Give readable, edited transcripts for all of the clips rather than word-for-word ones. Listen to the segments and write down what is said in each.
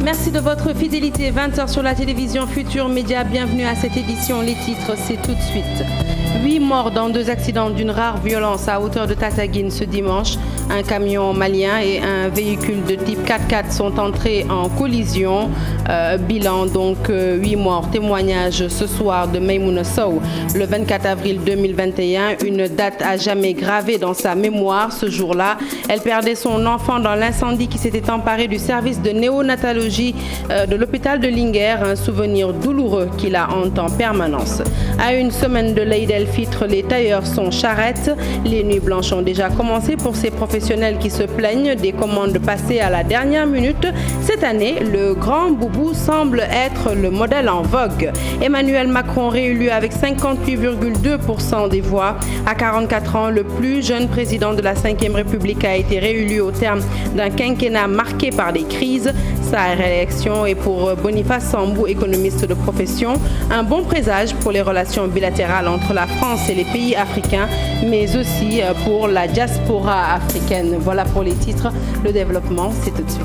Merci de votre fidélité. 20h sur la télévision Futur Média. Bienvenue à cette édition. Les titres, c'est tout de suite. 8 morts dans 2 accidents d'une rare violence à hauteur de Tataguine ce dimanche. Un camion malien et un véhicule de type 4x4 sont entrés en collision. Bilan donc 8 morts. Témoignage ce soir de Maimouna Sow le 24 avril 2021. Une date à jamais gravée dans sa mémoire. Ce jour-là, elle perdait son enfant dans l'incendie qui s'était emparé du service de néonatologie de l'hôpital de Linguère. Un souvenir douloureux qui la hante en permanence. À une semaine de l'Aïd el-Fitr, les tailleurs sont charrettes. Les nuits blanches ont déjà commencé pour ces professionnels qui se plaignent des commandes passées à la dernière minute. Cette année, le grand boubou semble être le modèle en vogue. Emmanuel Macron réélu avec 58,2% des voix. À 44 ans, le plus jeune président de la Ve République a été réélu au terme d'un quinquennat marqué par des crises. Sa réélection est pour Boniface Sambou, économiste de profession, un bon présage pour les relations bilatérales entre la France et les pays africains, mais aussi pour la diaspora africaine. Voilà pour les titres. Le développement, c'est tout de suite.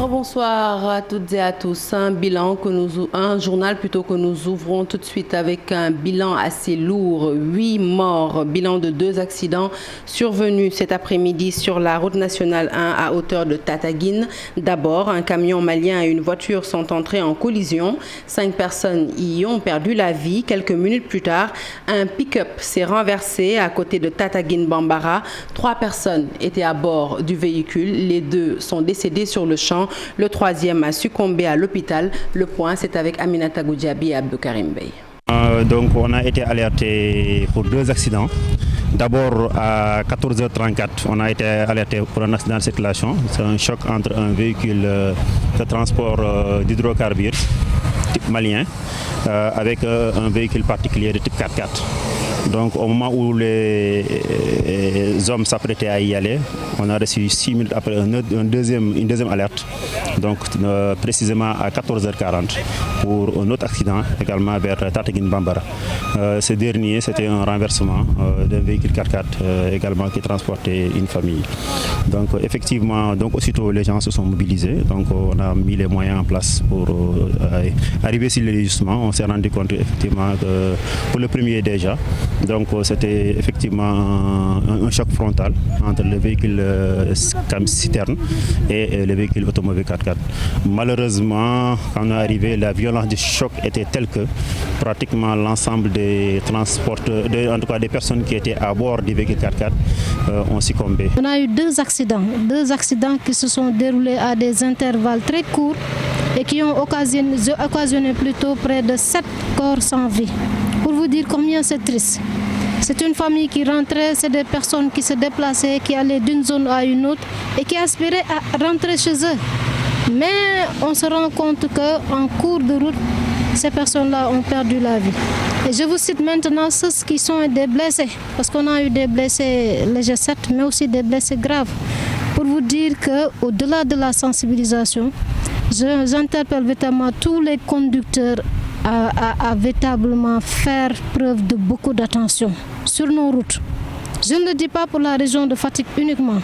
Bonsoir à toutes et à tous. Un journal plutôt que nous ouvrons tout de suite avec un bilan assez lourd. 8 morts, bilan de 2 accidents survenus cet après-midi sur la route nationale 1 à hauteur de Tataguine. D'abord, un camion malien et une voiture sont entrés en collision. 5 personnes y ont perdu la vie. Quelques minutes plus tard, un pick-up s'est renversé à côté de Tataguine Bambara. 3 personnes étaient à bord du véhicule. Les 2 sont décédés sur le champ. Le 3e a succombé à l'hôpital. Le point, c'est avec Aminata Goudjabi et Abdou Karim Bey. Donc on a été alerté pour 2 accidents. D'abord à 14h34, on a été alerté pour un accident de circulation. C'est un choc entre un véhicule de transport d'hydrocarbures type malien avec un véhicule particulier de type 4x4. Donc au moment où les hommes s'apprêtaient à y aller, on a reçu 6 minutes après une deuxième alerte, donc précisément à 14h40 pour un autre accident également vers Tataguine Bambara. Ce dernier, c'était un renversement d'un véhicule 4x4 également qui transportait une famille. Donc effectivement, donc aussitôt les gens se sont mobilisés, donc on a mis les moyens en place pour arriver sur le justement. On s'est rendu compte effectivement que pour le premier déjà, donc c'était effectivement un choc frontal entre le véhicule citerne et le véhicule automobile 4x4. Malheureusement, quand on est arrivé, la violence du choc était telle que pratiquement l'ensemble des transporteurs, en tout cas des personnes qui étaient à bord du véhicule 4x4 ont succombé. On a eu 2 accidents qui se sont déroulés à des intervalles très courts et qui ont occasionné plutôt près de 7 corps sans vie. Pour vous dire combien c'est triste. C'est une famille qui rentrait, c'est des personnes qui se déplaçaient, qui allaient d'une zone à une autre et qui aspiraient à rentrer chez eux. Mais on se rend compte qu'en cours de route, ces personnes-là ont perdu la vie. Et je vous cite maintenant ceux qui sont des blessés, parce qu'on a eu des blessés légers, certes, mais aussi des blessés graves. Pour vous dire qu'au-delà de la sensibilisation, j'interpelle véritablement tous les conducteurs à véritablement faire preuve de beaucoup d'attention sur nos routes. Je ne le dis pas pour la région de Fatick uniquement,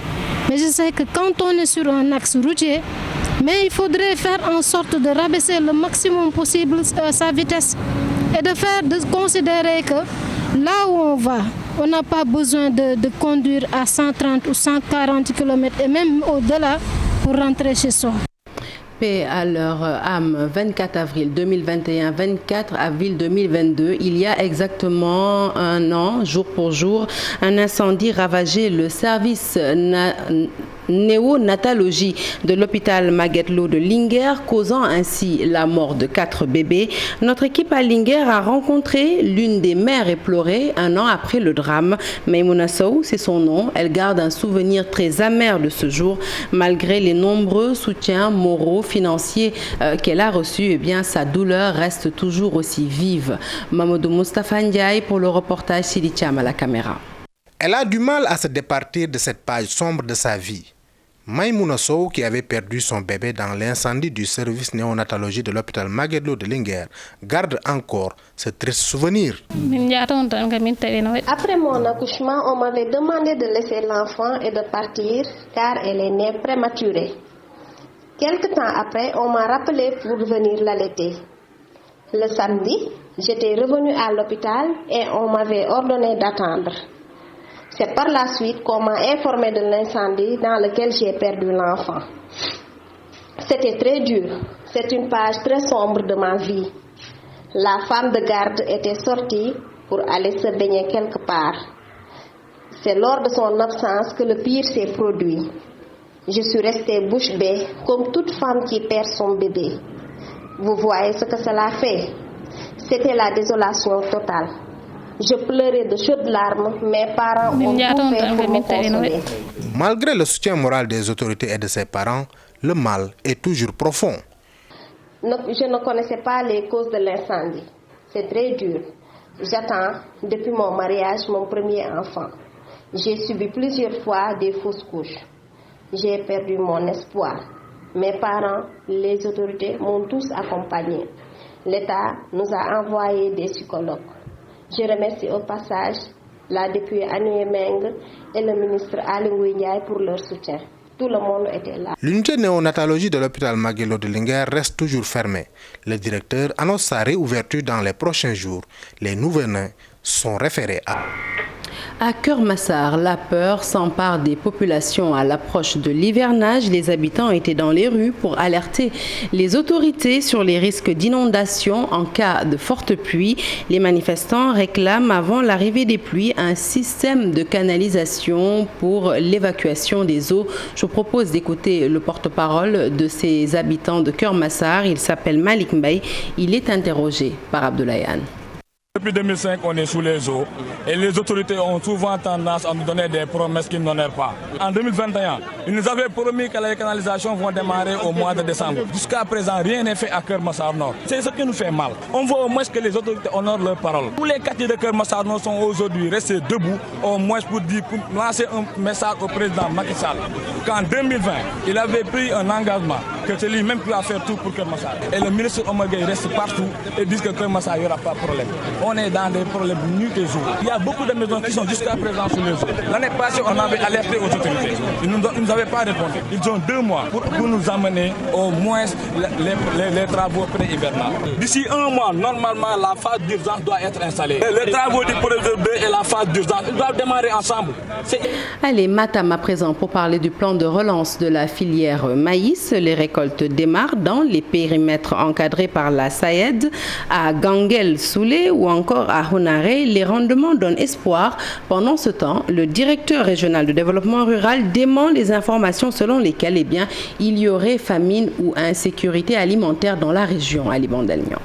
mais je sais que quand on est sur un axe routier, mais il faudrait faire en sorte de rabaisser le maximum possible sa vitesse et de considérer que là où on va, on n'a pas besoin de conduire à 130 ou 140 km et même au-delà pour rentrer chez soi. Paix à leur âme, 24 avril 2021, 24 avril 2022, il y a exactement un an, jour pour jour, un incendie ravageait le service néonatologie de l'hôpital Magatte Lô de Linguère, causant ainsi la mort de 4 bébés. Notre équipe à Linguère a rencontré l'une des mères éplorées un an après le drame. Maimouna Sow, c'est son nom. Elle garde un souvenir très amer de ce jour. Malgré les nombreux soutiens moraux, financiers qu'elle a reçus, eh bien, sa douleur reste toujours aussi vive. Mamadou Moustapha Ndiaye pour le reportage Sidi Thiam à la caméra. Elle a du mal à se départir de cette page sombre de sa vie. Maïmouna Sow, qui avait perdu son bébé dans l'incendie du service néonatologie de l'hôpital Magatte Lô de Linguère, garde encore ce triste souvenir. Après mon accouchement, on m'avait demandé de laisser l'enfant et de partir car elle est née prématurée. Quelque temps après, on m'a rappelé pour venir l'allaiter. Le samedi, j'étais revenue à l'hôpital et on m'avait ordonné d'attendre. C'est par la suite qu'on m'a informé de l'incendie dans lequel j'ai perdu l'enfant. C'était très dur. C'est une page très sombre de ma vie. La femme de garde était sortie pour aller se baigner quelque part. C'est lors de son absence que le pire s'est produit. Je suis restée bouche bée comme toute femme qui perd son bébé. Vous voyez ce que cela fait. C'était la désolation totale. Je pleurais de chaudes larmes, mes parents ont tout fait pour me consoler. Malgré le soutien moral des autorités et de ses parents, le mal est toujours profond. Je ne connaissais pas les causes de l'incendie. C'est très dur. J'attends depuis mon mariage mon premier enfant. J'ai subi plusieurs fois des fausses couches. J'ai perdu mon espoir. Mes parents, les autorités m'ont tous accompagné. L'État nous a envoyé des psychologues. Je remercie au passage la députée Annie Meng et le ministre Ali Ndiaye pour leur soutien. Tout le monde était là. L'unité néonatologie de l'hôpital Magatte Lô de Linguère reste toujours fermée. Le directeur annonce sa réouverture dans les prochains jours. Les nouveau-nés sont référés À Keur Massar, la peur s'empare des populations à l'approche de l'hivernage. Les habitants étaient dans les rues pour alerter les autorités sur les risques d'inondation en cas de forte pluie. Les manifestants réclament avant l'arrivée des pluies un système de canalisation pour l'évacuation des eaux. Je vous propose d'écouter le porte-parole de ces habitants de Keur Massar. Il s'appelle Malik Mbaye. Il est interrogé par Abdoulaye Anne. Depuis 2005, on est sous les eaux et les autorités ont souvent tendance à nous donner des promesses qu'ils n'honorent pas. En 2021, ils nous avaient promis que les canalisations vont démarrer au mois de décembre. Jusqu'à présent, rien n'est fait à Keur Massar Nord. C'est ce qui nous fait mal. On veut au moins que les autorités honorent leurs paroles. Tous les quartiers de Keur Massar Nord sont aujourd'hui restés debout, au moins pour lancer un message au président Macky Sall qu'en 2020, il avait pris un engagement que c'est lui-même qui va faire tout pour Keur Massar. Et le ministre Omar Gueye reste partout et dit que Keur Massar, il n'y aura pas de problème. On est dans des problèmes nuit et jour. Il y a beaucoup de maisons qui sont jusqu'à présent sous les eaux. L'année passée, on avait alerté aux autorités. Ils ne nous avaient pas répondu. Ils ont 2 mois pour nous amener au moins les travaux pré-hivernales. D'ici 1 mois, normalement, la phase d'urgence doit être installée. Les travaux du projet 2 et la phase d'urgence, ils doivent démarrer ensemble. Allez, Matam à présent pour parler du plan de relance de la filière maïs. Les récoltes démarrent dans les périmètres encadrés par la SAED à Ganguel-Soulé ou encore à Honaré. Les rendements donnent espoir. Pendant ce temps, le directeur régional de développement rural dément les informations selon lesquelles il y aurait famine ou insécurité alimentaire dans la région. Ali Bandalmian.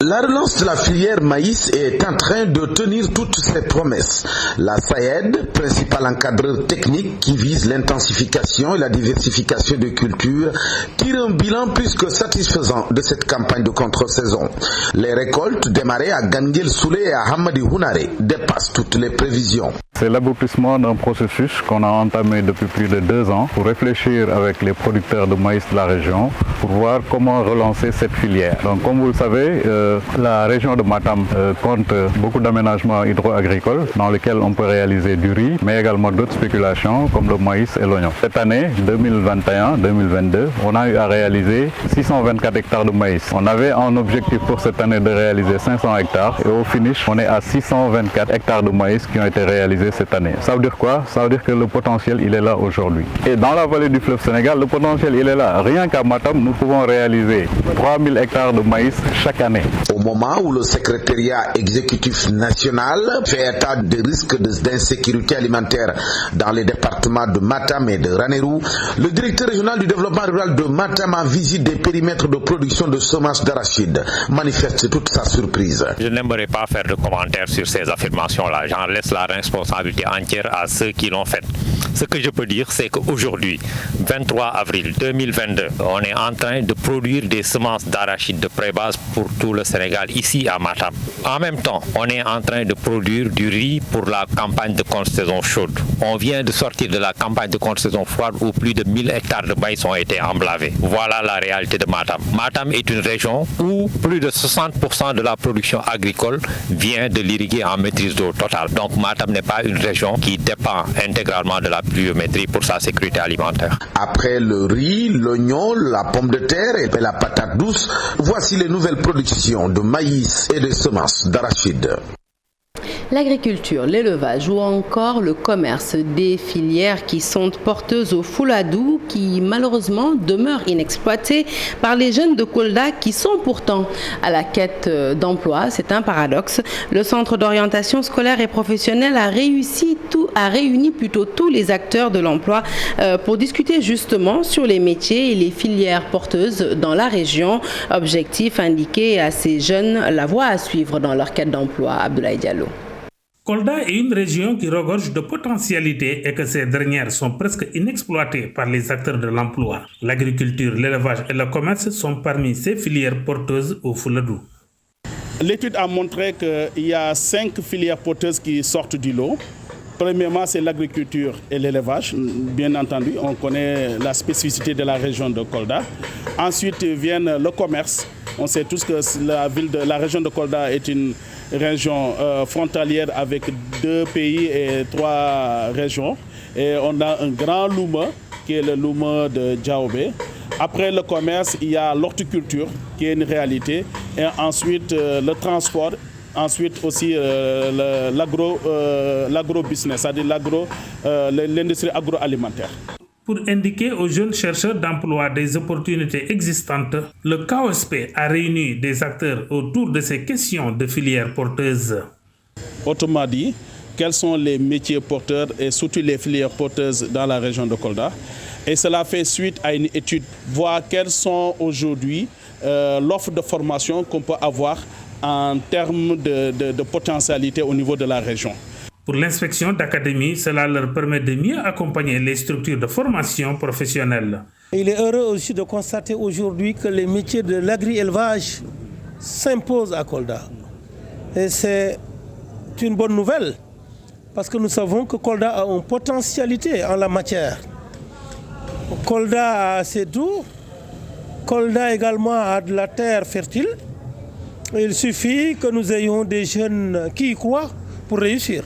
La relance de la filière maïs est en train de tenir toutes ses promesses. La SAED, principal encadreur technique qui vise l'intensification et la diversification des cultures, tire un bilan plus que satisfaisant de cette campagne de contre-saison. Les récoltes démarrées à Ganguel-Soulé et à Hamadi Hunare dépassent toutes les prévisions. C'est l'aboutissement d'un processus qu'on a entamé depuis plus de 2 ans pour réfléchir avec les producteurs de maïs de la région pour voir comment relancer cette filière. Donc comme vous le savez, la région de Matam compte beaucoup d'aménagements hydro-agricoles dans lesquels on peut réaliser du riz, mais également d'autres spéculations comme le maïs et l'oignon. Cette année, 2021-2022, on a eu à réaliser 624 hectares de maïs. On avait un objectif pour cette année de réaliser 500 hectares et au finish, on est à 624 hectares de maïs qui ont été réalisés cette année. Ça veut dire quoi? Ça veut dire que le potentiel, il est là aujourd'hui. Et dans la vallée du fleuve Sénégal, le potentiel, il est là. Rien qu'à Matam, nous pouvons réaliser 3000 hectares de maïs chaque année. Au moment où le secrétariat exécutif national fait état de risques d'insécurité alimentaire dans les départements de Matam et de Ranérou, le directeur régional du développement rural de Matam en visite des périmètres de production de semences d'arachide manifeste toute sa surprise. Je n'aimerais pas faire de commentaires sur ces affirmations-là. J'en laisse la responsabilité entière à ceux qui l'ont fait. Ce que je peux dire, c'est qu'aujourd'hui, 23 avril 2022, on est en train de produire des semences d'arachide de pré-base pour tout le Sénégal, ici à Matam. En même temps, on est en train de produire du riz pour la campagne de contre-saison chaude. On vient de sortir de la campagne de contre-saison froide où plus de 1000 hectares de maïs ont été emblavés. Voilà la réalité de Matam. Matam est une région où plus de 60% de la production agricole vient de l'irriguer en maîtrise d'eau totale. Donc Matam n'est pas une région qui dépend intégralement de la pluviométrie pour sa sécurité alimentaire. Après le riz, l'oignon, la pomme de terre et la patate douce, voici les nouvelles productions de maïs et de semences d'arachide. L'agriculture, l'élevage ou encore le commerce, des filières qui sont porteuses au fouladou qui malheureusement demeurent inexploitées par les jeunes de Kolda qui sont pourtant à la quête d'emploi. C'est un paradoxe. Le centre d'orientation scolaire et professionnelle a réuni tous les acteurs de l'emploi pour discuter justement sur les métiers et les filières porteuses dans la région. Objectif indiqué à ces jeunes la voie à suivre dans leur quête d'emploi. Abdoulaye Diallo. Kolda est une région qui regorge de potentialités et que ces dernières sont presque inexploitées par les acteurs de l'emploi. L'agriculture, l'élevage et le commerce sont parmi ces filières porteuses au Fouladou. L'étude a montré qu'il y a 5 filières porteuses qui sortent du lot. Premièrement, c'est l'agriculture et l'élevage. Bien entendu, on connaît la spécificité de la région de Kolda. Ensuite vient le commerce. On sait tous que la région de Kolda est une région frontalière avec 2 pays et 3 régions. Et on a un grand louma qui est le louma de Djaobé. Après le commerce, il y a l'horticulture qui est une réalité. Et ensuite le transport. Ensuite aussi l'agro-business, c'est-à-dire l'industrie agroalimentaire. Pour indiquer aux jeunes chercheurs d'emploi des opportunités existantes, le KOSP a réuni des acteurs autour de ces questions de filières porteuses. Autrement dit, quels sont les métiers porteurs et surtout les filières porteuses dans la région de Kolda. Et cela fait suite à une étude, voir quelles sont aujourd'hui l'offre de formation qu'on peut avoir en termes de potentialité au niveau de la région. Pour l'inspection d'académie, cela leur permet de mieux accompagner les structures de formation professionnelle. Il est heureux aussi de constater aujourd'hui que les métiers de l'agri-élevage s'imposent à Kolda. Et c'est une bonne nouvelle, parce que nous savons que Kolda a une potentialité en la matière. Kolda a assez d'eau, Kolda également a de la terre fertile. Il suffit que nous ayons des jeunes qui y croient pour réussir,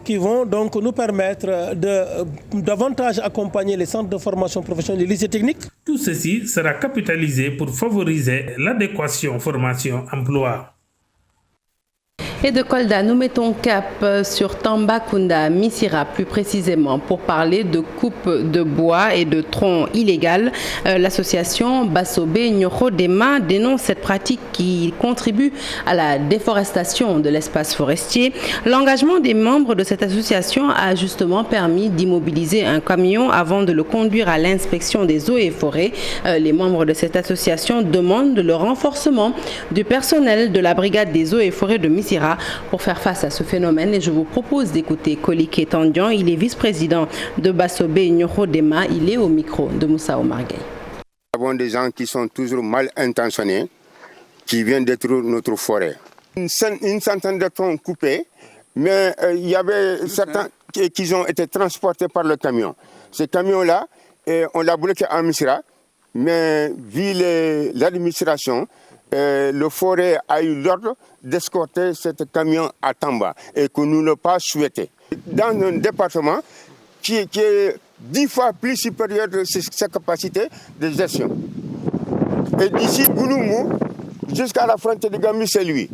qui vont donc nous permettre de davantage accompagner les centres de formation professionnelle et les lycées techniques. Tout ceci sera capitalisé pour favoriser l'adéquation formation-emploi. Et de Kolda, nous mettons cap sur Tambacounda, Missira plus précisément, pour parler de coupe de bois et de troncs illégales. L'association Bassobé Nyorodema dénonce cette pratique qui contribue à la déforestation de l'espace forestier. L'engagement des membres de cette association a justement permis d'immobiliser un camion avant de le conduire à l'inspection des eaux et forêts. Les membres de cette association demandent le renforcement du personnel de la brigade des eaux et forêts de Missira pour faire face à ce phénomène. Et je vous propose d'écouter Kolike Tandian. Il est vice-président de Bassobé Nyorodema. Il est au micro de Moussa Omar Gueye. Nous avons des gens qui sont toujours mal intentionnés, qui viennent détruire notre forêt. Une centaine de troncs coupés, mais il y avait certains qui ont été transportés par le camion. Ce camion-là, on l'a bloqué à Missira, mais vu l'administration, le forêt a eu l'ordre d'escorter ce camion à Tamba et que nous n'avons pas souhaité. Dans un département qui est 10 fois plus supérieur de sa capacité de gestion. Et d'ici Gouloumou jusqu'à la frontière de Gambie, c'est lui.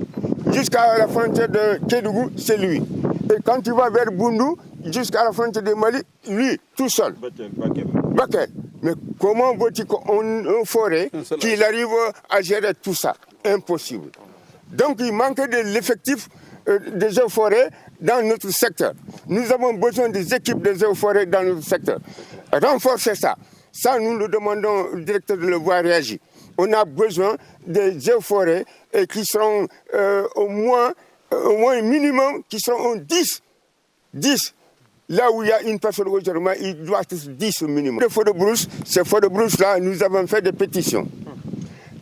Jusqu'à la frontière de Kédougou, c'est lui. Et quand tu vas vers Bundu, jusqu'à la frontière de Mali, lui, tout seul. Bakel. Mais comment veux-tu qu'une forêt qu'il arrive à gérer tout ça? Impossible. Donc il manque de l'effectif des eaux forêts dans notre secteur. Nous avons besoin des équipes des eaux forêts dans notre secteur. Renforcer ça. Ça, nous le demandons au directeur de le voir réagir. On a besoin des eaux forêts qui seront au moins minimum, qui seront 10 Là où il y a une personne aujourd'hui, il doit être 10 au minimum. Les feux de brousse, ces feux de brousse-là, nous avons fait des pétitions.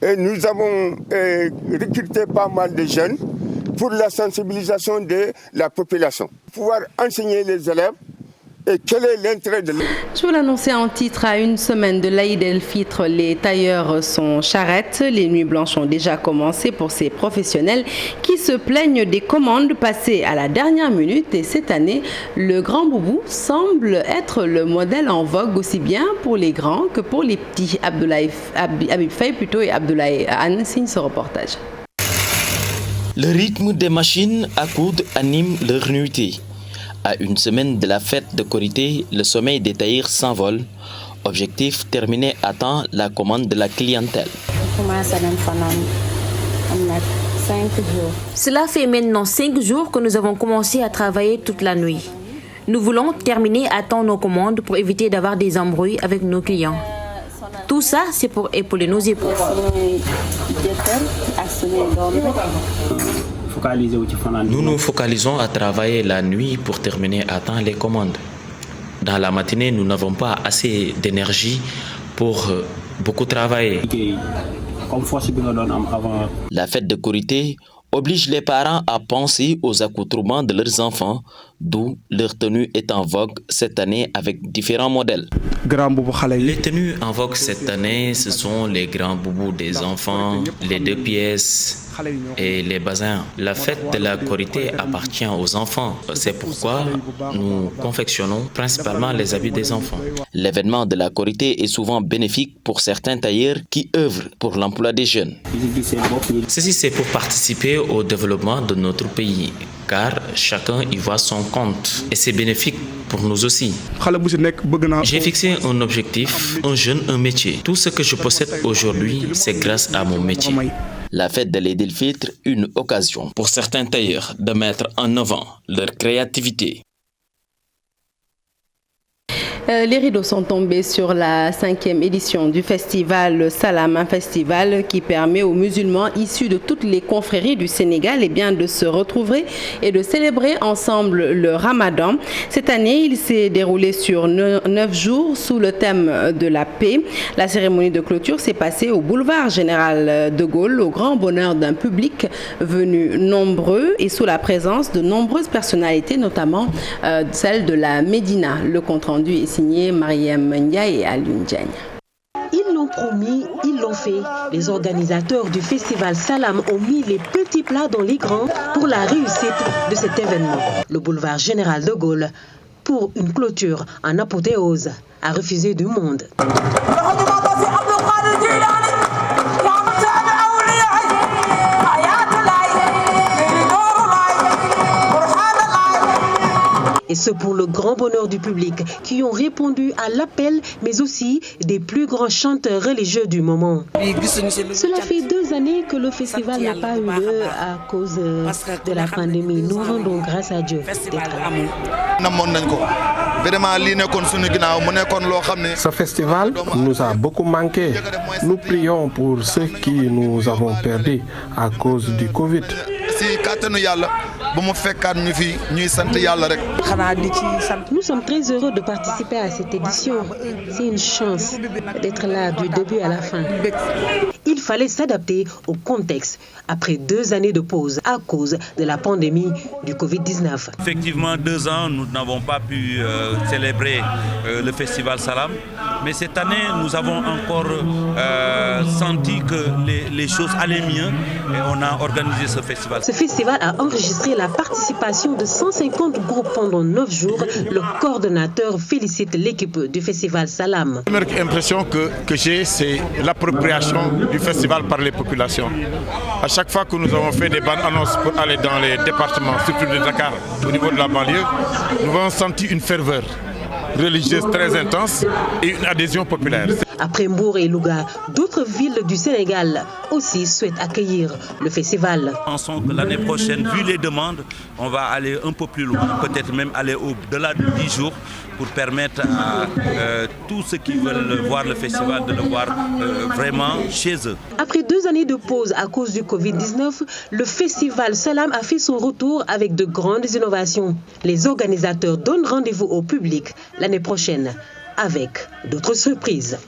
Et nous avons recruté pas mal de jeunes pour la sensibilisation de la population. Pouvoir enseigner les élèves. Et quel est l'intérêt de... Je vous l'annonçais en titre, à une semaine de l'Aïd el-Fitr, les tailleurs sont charrettes. Les nuits blanches ont déjà commencé pour ces professionnels qui se plaignent des commandes passées à la dernière minute. Et cette année, le grand boubou semble être le modèle en vogue aussi bien pour les grands que pour les petits. Habib Faye plutôt et Abdoulaye Anne signent ce reportage. Le rythme des machines à coudre anime leur nuitée. À une semaine de la fête de Korité, le sommeil des tailleurs s'envole. Objectif, terminer à temps la commande de la clientèle. Cela fait maintenant 5 jours que nous avons commencé à travailler toute la nuit. Nous voulons terminer à temps nos commandes pour éviter d'avoir des embrouilles avec nos clients. Tout ça, c'est pour épauler nos époux. Nous nous focalisons à travailler la nuit pour terminer à temps les commandes. Dans la matinée, nous n'avons pas assez d'énergie pour beaucoup travailler. La fête de Korité oblige les parents à penser aux accoutrements de leurs enfants, d'où leur tenue est en vogue cette année avec différents modèles. Les tenues en vogue cette année, ce sont les grands boubous des enfants, les 2 pièces et les bazins. La fête de la Korité appartient aux enfants. C'est pourquoi nous confectionnons principalement les habits des enfants. L'événement de la Korité est souvent bénéfique pour certains tailleurs qui œuvrent pour l'emploi des jeunes. Ceci, c'est pour participer au développement de notre pays, car chacun y voit son compte et c'est bénéfique pour nous aussi. J'ai fixé un objectif, un jeune, un métier. Tout ce que je possède aujourd'hui, c'est grâce à mon métier. La fête de l'Aïd el-Fitr, une occasion pour certains tailleurs de mettre en avant leur créativité. Les rideaux sont tombés sur la 5e édition du festival Salam, un festival qui permet aux musulmans issus de toutes les confréries du Sénégal de se retrouver et de célébrer ensemble le Ramadan. Cette année, il s'est déroulé sur 9 jours sous le thème de la paix. La cérémonie de clôture s'est passée au boulevard Général de Gaulle, au grand bonheur d'un public venu nombreux et sous la présence de nombreuses personnalités, notamment celle de la Médina. Le compte-rendu est signé Mariam Ndiaye et Alioune Diagne. Ils l'ont promis, ils l'ont fait. Les organisateurs du festival Salam ont mis les petits plats dans les grands pour la réussite de cet événement. Le boulevard Général de Gaulle, pour une clôture en apothéose, a refusé du monde. Et ce pour le grand bonheur du public qui ont répondu à l'appel, mais aussi des plus grands chanteurs religieux du moment. Cela fait 2 années que le festival n'a pas eu lieu à cause de la pandémie. Nous rendons grâce à Dieu d'être là. Ce festival nous a beaucoup manqué. Nous prions pour ceux qui nous avons perdus à cause du Covid. Nous sommes très heureux de participer à cette édition. C'est une chance d'être là du début à la fin. Il fallait s'adapter au contexte après 2 années de pause à cause de la pandémie du Covid-19. Effectivement, 2 ans, nous n'avons pas pu célébrer le festival Salam. Mais cette année, nous avons encore senti que les choses allaient mieux et on a organisé ce festival. Ce festival a enregistré la participation de 150 groupes pendant 9 jours. Le coordonnateur félicite l'équipe du festival Salam. La première impression que j'ai, c'est l'appropriation du festival par les populations. À chaque fois que nous avons fait des bandes annonces pour aller dans les départements, surtout de Dakar, au niveau de la banlieue, nous avons senti une ferveur religieuse très intense et une adhésion populaire. Après Mbour et Louga, d'autres villes du Sénégal aussi souhaitent accueillir le festival. Nous pensons que l'année prochaine, vu les demandes, on va aller un peu plus loin, peut-être même aller au-delà de 10 jours pour permettre à tous ceux qui veulent voir le festival de le voir vraiment chez eux. Après 2 années de pause à cause du Covid-19, le festival Salam a fait son retour avec de grandes innovations. Les organisateurs donnent rendez-vous au public l'année prochaine avec d'autres surprises.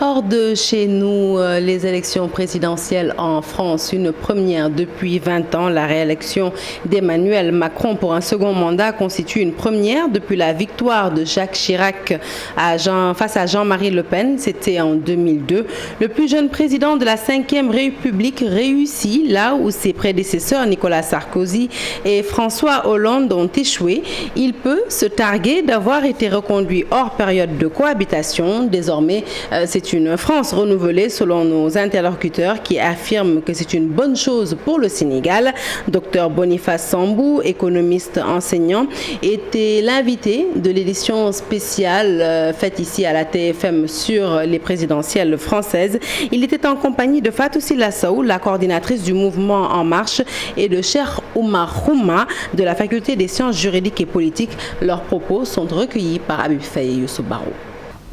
Hors de chez nous, les élections présidentielles en France, une première depuis 20 ans. La réélection d'Emmanuel Macron pour un second mandat constitue une première depuis la victoire de Jacques Chirac face à Jean-Marie Le Pen. C'était en 2002. Le plus jeune président de la 5e République réussit là où ses prédécesseurs Nicolas Sarkozy et François Hollande ont échoué. Il peut se targuer d'avoir été reconduit hors période de cohabitation. Désormais, c'est une France renouvelée selon nos interlocuteurs qui affirment que c'est une bonne chose pour le Sénégal. Dr Boniface Sambou, économiste enseignant, était l'invité de l'édition spéciale faite ici à la TFM sur les présidentielles françaises. Il était en compagnie de Fatou Sylla Sow, la coordinatrice du mouvement En Marche, et de Cheikh Oumar Khouma de la faculté des sciences juridiques et politiques. Leurs propos sont recueillis par Habib Faye et Youssou Barou.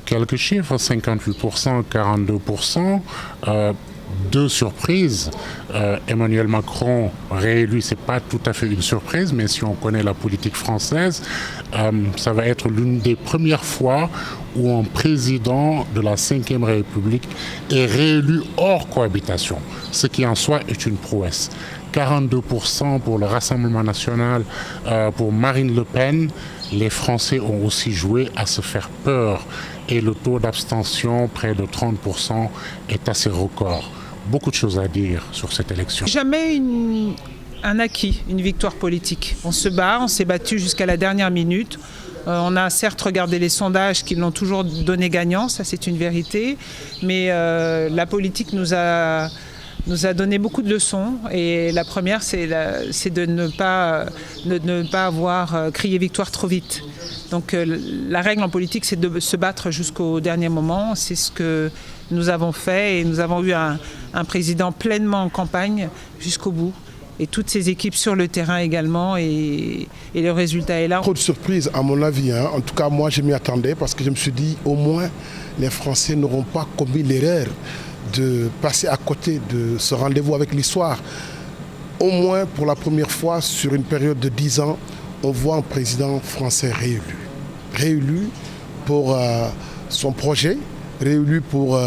Quelques chiffres, 58%, 42%. Deux surprises. Emmanuel Macron réélu, c'est pas tout à fait une surprise, mais si on connaît la politique française, ça va être l'une des premières fois où un président de la 5e République est réélu hors cohabitation, ce qui en soi est une prouesse. 42% pour le Rassemblement national, pour Marine Le Pen. Les Français ont aussi joué à se faire peur et le taux d'abstention, près de 30%, est assez record. Beaucoup de choses à dire sur cette élection. Jamais un acquis, une victoire politique. On se bat, on s'est battu jusqu'à la dernière minute. On a certes regardé les sondages qui l'ont toujours donné gagnant, ça c'est une vérité, mais la politique nous a donné beaucoup de leçons et la première c'est de ne pas avoir crié victoire trop vite. Donc la règle en politique c'est de se battre jusqu'au dernier moment, c'est ce que nous avons fait et nous avons eu un président pleinement en campagne jusqu'au bout. Et toutes ces équipes sur le terrain également, et le résultat est là. Trop de surprises à mon avis, hein. En tout cas moi je m'y attendais parce que je me suis dit au moins les Français n'auront pas commis l'erreur de passer à côté de ce rendez-vous avec l'histoire. Au moins pour la première fois sur une période de 10 ans, on voit un président français réélu. Réélu pour son projet, réélu pour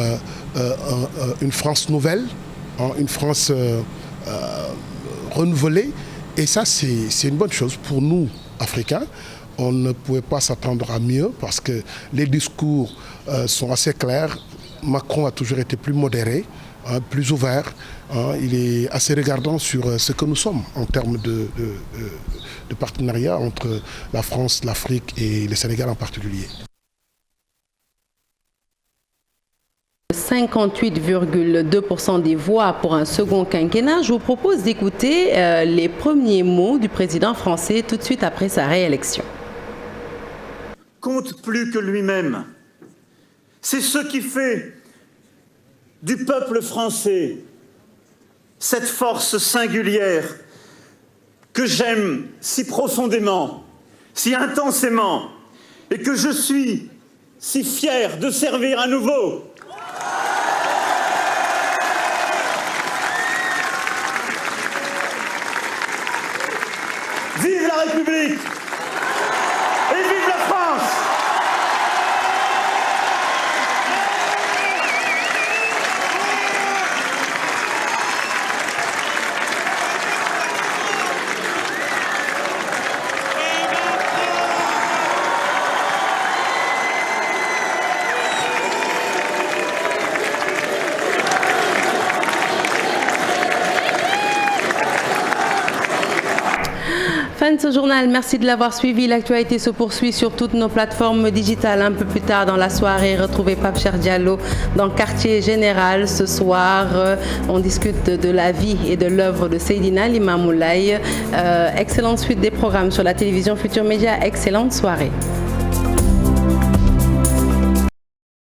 une France nouvelle, hein, une France renouvelée. Et ça, c'est une bonne chose pour nous, Africains. On ne pouvait pas s'attendre à mieux parce que les discours sont assez clairs. Macron a toujours été plus modéré, hein, plus ouvert. Hein, il est assez regardant sur ce que nous sommes en termes de partenariat entre la France, l'Afrique et le Sénégal en particulier. 58,2% des voix pour un second quinquennat. Je vous propose d'écouter les premiers mots du président français tout de suite après sa réélection. Compte plus que lui-même. C'est ce qui fait du peuple français cette force singulière que j'aime si profondément, si intensément, et que je suis si fier de servir à nouveau. Vive la République et vive la France! Fin de ce journal, merci de l'avoir suivi. L'actualité se poursuit sur toutes nos plateformes digitales. Un peu plus tard dans la soirée, retrouvez Pape Cheikh Diallo dans Quartier Général. Ce soir, on discute de la vie et de l'œuvre de Seydina Limamou Laye. Excellente suite des programmes sur la télévision Futur Média. Excellente soirée.